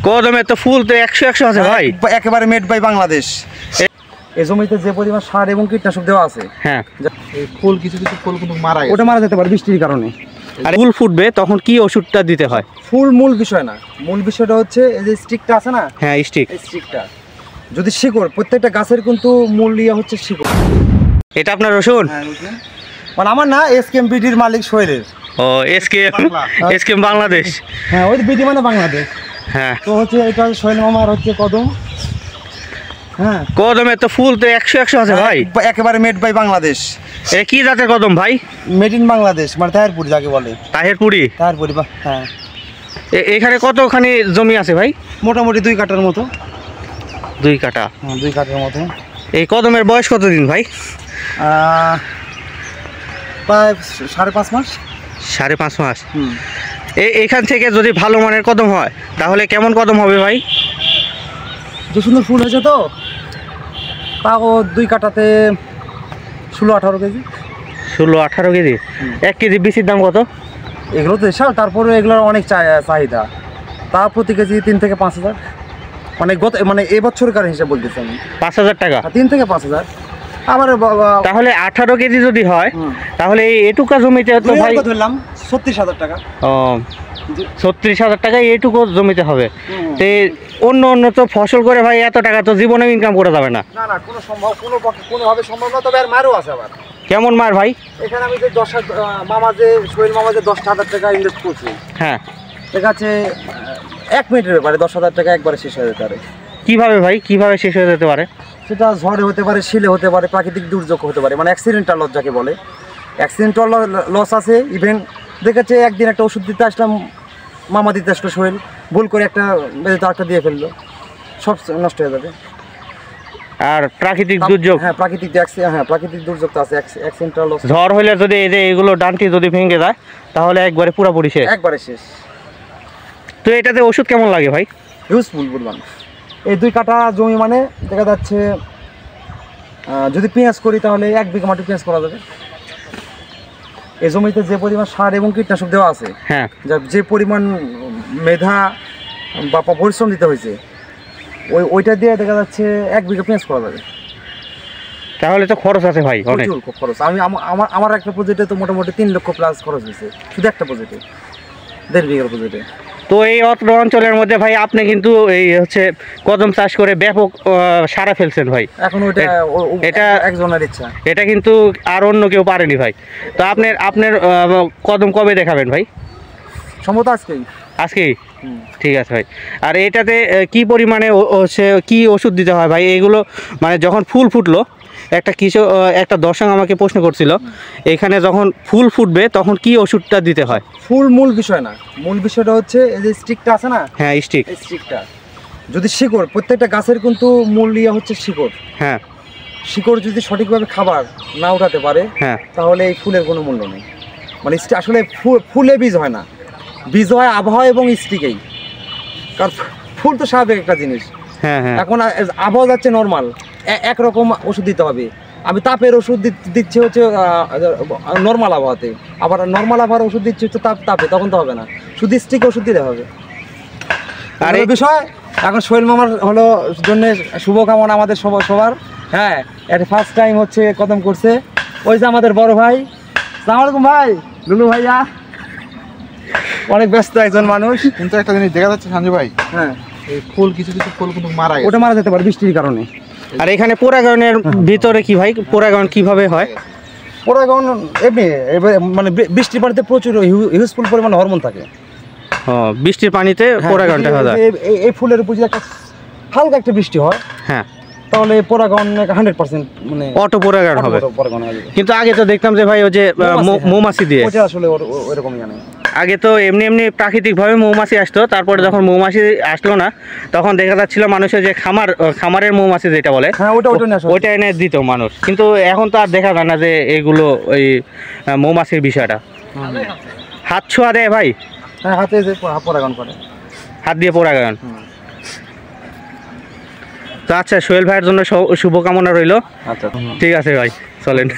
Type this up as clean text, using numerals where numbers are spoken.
কদমে তো ফুল তো 100 আছে ভাই, একেবারে মেড বাই বাংলাদেশ। এই জমিতে যে পরিমাণ সার এবং কীটনাশক দেওয়া আছে, হ্যাঁ এই ফুল কিছু ফুল কিন্তু ওটা মারা যেতে পারে বৃষ্টির কারণে। আর ফুল ফুটবে তখন কি ওষুধটা দিতে হয়? ফুল মূল বিষয় না, মূল বিষয়টা হচ্ছে এই যে স্টিকটা আছে না, হ্যাঁ স্টিক, এই স্টিকটা যদি শিকড়, প্রত্যেকটা গাছের কিন্তু মূল ইয়ে হচ্ছে শিকড়। এটা আপনার রসুন? হ্যাঁ রসুন, মানে আমার না এসকেএম বিডির মালিক সোহেলের। ও এসকেএম বাংলাদেশ। হ্যাঁ ওই বিডি মানে বাংলাদেশ। হ্যাঁ তো হচ্ছে এটা সোহেল মামার হচ্ছে কদম। হ্যাঁ কদমে তো ফুল তো 100 আছে ভাই, একেবারে মেড বাই বাংলাদেশ। এটা কি জাতের কদম ভাই? মেড ইন বাংলাদেশ, মানে তাহেরপুরি যাকে বলে। তাহেরপুরি? তাহেরপুরি, হ্যাঁ। এখানে কতখানি জমি আছে ভাই? মোটামুটি 2 কাঠার মতো। 2 কাঠা? হ্যাঁ 2 কাঠার মতো। এই কদমের বয়স কতদিন ভাই? প্রায় 5.5 মাস। 5.5 মাস। এখান থেকে যদি ভালো মানের কদম হয় তাহলে কেমন কদম হবে ভাই? যে সুন্দর ফুল হয়েছে তো, তাও 2 কাঠাতে 16-18 কেজি। 16-18 কেজি? 1 কেজি বীজের দাম কত? এগুলো তো এসব, তারপরে এগুলোর অনেক চাহিদা, তা প্রতি কেজি 3 থেকে 5 হাজার। মানে এবছরকার হিসাব বলতেছি আমি। 5,000 টাকা? 3 থেকে 5 হাজার। আবার তাহলে 18 কেজি যদি হয় তাহলে এটুকা জমিতে তো ভাই ধরলাম 36,000 টাকা। ও 36,000 টাকা এইটুকু জমিতে হবে। তে অন্য তো ফসল করে ভাই এত টাকা তো জীবনে ইনকাম করা যাবে না। না না, কোনোভাবে সম্ভব না। তবে আর মারও আছে আবার। কেমন মার ভাই? এখানে আমি যে সোহেল মামা যে 10,000 টাকা ইনভেস্ট করছি, হ্যাঁ ঠিক আছে, 1 মিনিটের ব্যাপারে 10,000 টাকা একবারে শেষ হয়ে যেতে পারে। কিভাবে ভাই, কিভাবে শেষ হয়ে যেতে পারে? সেটা ঝড়ে হতে পারে, শিলে হতে পারে, প্রাকৃতিক দুর্যোগ হতে পারে, মানে অ্যাক্সিডেন্টাল লস যাকে বলে। অ্যাক্সিডেন্টাল লস আছে। ইভেন দেখেছে একদিন একটা ওষুধ দিতে আসলাম, মামা দিতে আসলো সোহেল, ভুল করে একটা দিয়ে ফেললো, সব নষ্ট হয়ে যাবে। আর প্রাকৃতিক দুর্যোগ? হ্যাঁ প্রাকৃতিক দুর্যোগ তো আছে, অ্যাক্সিডেন্টাল লস। ঝড় হলে যদি এই যে এগুলো ডানটি যদি ভেঙে যায় তাহলে একবারে পুরোপুরি শেষ? একবারে শেষ। তো এটাতে ওষুধ কেমন লাগে ভাই? ইউজফুল বললাম। এই 2 কাঠা জমি মানে দেখা যাচ্ছে যদি পেঁয়াজ করি তাহলে 1 বিঘা মাটি পেঁয়াজ করা যাবে। এই জমিতে যে পরিমাণ সার এবং কীটনাশক দেওয়া আছে, হ্যাঁ যে পরিমাণ মেধা বা পরিশ্রম দিতে হয়েছে, ওইটা দিয়ে দেখা যাচ্ছে 1 বিঘা পেঁয়াজ করা যাবে। তাহলে তো খরচ আছে ভাই অনেক। প্রচুর খরচ। আমার একটা প্রজেক্টে তো মোটামুটি 3 লক্ষ প্লাস খরচ হয়েছে, শুধু একটা প্রজেক্টে, 1.5 বিঘার প্রজেক্টে। তো এই অত্র অঞ্চলের মধ্যে ভাই আপনি কিন্তু এই হচ্ছে কদম চাষ করে ব্যাপক সারা ফেলছেন ভাই। এখন এটা একজনের ইচ্ছা, এটা কিন্তু আর অন্য কেউ পারেনি ভাই। তো আপনার কদম কবে দেখাবেন ভাই? সম্ভবত আজকেই। ঠিক আছে ভাই। আর এটাতে কি পরিমাণে হচ্ছে কি ওষুধ দিতে হয় ভাই? এইগুলো মানে যখন ফুল ফুটলো, একটা দর্শক আমাকে প্রশ্ন করছিল, এখানে যখন ফুল ফুটবে তখন কি ওষুধটা দিতে হয়? ফুল মূল বিষয় না, মূল বিষয়টা হচ্ছে এই যে স্টিকটা আছে না, হ্যাঁ স্টিক, এই স্টিকটা যদি শিকড়, প্রত্যেকটা গাছের কিন্তু মূল ইয়ে হচ্ছে শিকড়। হ্যাঁ শিকড় যদি সঠিকভাবে খাবার না উঠাতে পারে, হ্যাঁ, তাহলে এই ফুলের কোনো মূল্য নেই। মানে আসলে ফুলে বীজ হয় না, বীজ হয় আবহাওয়া এবং স্টিকেই। কারণ ফুল তো স্বাভাবিক একটা জিনিস। হ্যাঁ হ্যাঁ। এখন আবহাওয়া যাচ্ছে নর্মাল, একরকম ওষুধ দিতে হবে। আমি তাপের ওষুধ দিচ্ছি হচ্ছে নর্মাল আবহাওয়াতে, আবার নর্মাল আবহাওয়ার ওষুধ দিচ্ছি হচ্ছে তাপে, তখন তো হবে না, শুধু স্টিকে ওষুধ দিতে হবে। আর এই বিষয় এখন সোহেল মামার হলো জন্য শুভকামনা আমাদের সবার। হ্যাঁ, এটা ফার্স্ট টাইম হচ্ছে কদম করছে। ওই যে আমাদের বড় ভাই, আসসালামু আলাইকুম ভাই, লুলু ভাইয়া, অনেক ব্যস্ত একজন মানুষ। কিন্তু একটা জিনিস দেখা যাচ্ছে সঞ্জয় ভাই, হ্যাঁ, এই ফুল কিছু ফুল কিন্তু ওটা মারা যেতে পারে বৃষ্টির কারণে। আর এখানে পরাগায়নের ভিতরে কি ভাই, পরাগায়ন কিভাবে হয়? পরাগায়ন এমনি মানে বৃষ্টির পানিতে প্রচুর হিউজফুল পরিমাণে হরমোন থাকে। বৃষ্টির পানিতে পরাগায়নটা হয়। এই ফুলের উপর যদি হালকা একটা বৃষ্টি হয়, হ্যাঁ, তাহলে পরাগায়ন 100% মানে অটো পরাগায়ন হবে। কিন্তু আগে তো দেখতাম যে ভাই ওই যে মৌমাছি দিয়ে, ওটা আসলে ওইরকমই জানে। আগে তো এমনি প্রাকৃতিকভাবে মৌমাছি আসতো, তারপরে যখন মৌমাছি আসলো না তখন দেখা যাচ্ছিল মানুষের যে খামারের মৌমাছি যেটা বলে, হ্যাঁ, ওটা এনে দিত মানুষ। কিন্তু এখন তো আর দেখা যায় না যে এগুলো ওই মৌমাছির বিষয়টা। হাত ছোঁয়া দেয় ভাই? হ্যাঁ, হাতে যে পরাগায়ন করে, হাত দিয়ে পরাগায়ন। তো আচ্ছা, সোহেল ভাইয়ের জন্য শুভকামনা রইল। আচ্ছা, ঠিক আছে ভাই, চলেন।